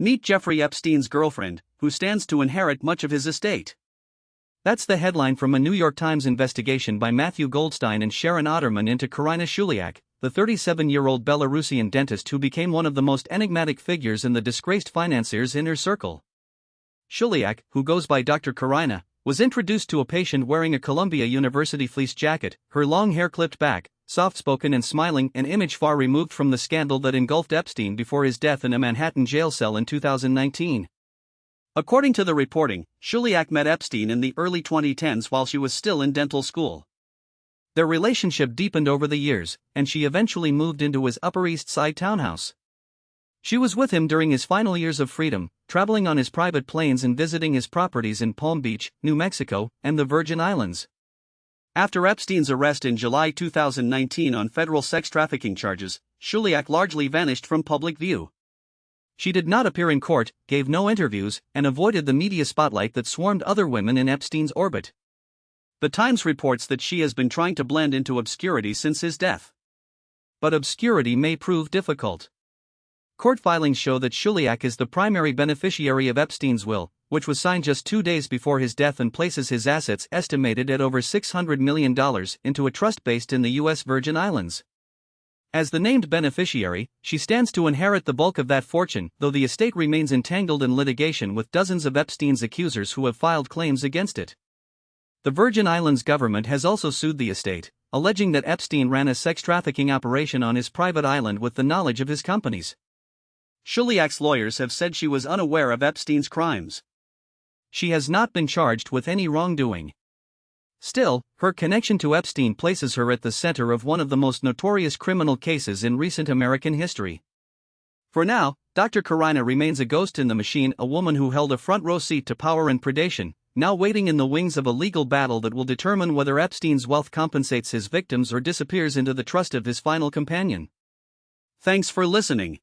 Meet Jeffrey Epstein's girlfriend, who stands to inherit much of his estate. That's the headline from a New York Times investigation by Matthew Goldstein and Sharon Otterman into Karina Shuliak, the 37-year-old Belarusian dentist who became one of the most enigmatic figures in the disgraced financier's inner circle. Shuliak, who goes by Dr. Karina, was introduced to a patient wearing a Columbia University fleece jacket, her long hair clipped back, soft-spoken and smiling, an image far removed from the scandal that engulfed Epstein before his death in a Manhattan jail cell in 2019. According to the reporting, Shuliak met Epstein in the early 2010s while she was still in dental school. Their relationship deepened over the years, and she eventually moved into his Upper East Side townhouse. She was with him during his final years of freedom, traveling on his private planes and visiting his properties in Palm Beach, New Mexico, and the Virgin Islands. After Epstein's arrest in July 2019 on federal sex trafficking charges, Shuliak largely vanished from public view. She did not appear in court, gave no interviews, and avoided the media spotlight that swarmed other women in Epstein's orbit. The Times reports that she has been trying to blend into obscurity since his death. But obscurity may prove difficult. Court filings show that Shuliak is the primary beneficiary of Epstein's will, which was signed just 2 days before his death and places his assets, estimated at over $600 million, into a trust based in the U.S. Virgin Islands. As the named beneficiary, she stands to inherit the bulk of that fortune, though the estate remains entangled in litigation with dozens of Epstein's accusers who have filed claims against it. The Virgin Islands government has also sued the estate, alleging that Epstein ran a sex trafficking operation on his private island with the knowledge of his companies. Shuliak's lawyers have said she was unaware of Epstein's crimes. She has not been charged with any wrongdoing. Still, her connection to Epstein places her at the center of one of the most notorious criminal cases in recent American history. For now, Dr. Karina remains a ghost in the machine, a woman who held a front-row seat to power and predation, now waiting in the wings of a legal battle that will determine whether Epstein's wealth compensates his victims or disappears into the trust of his final companion. Thanks for listening.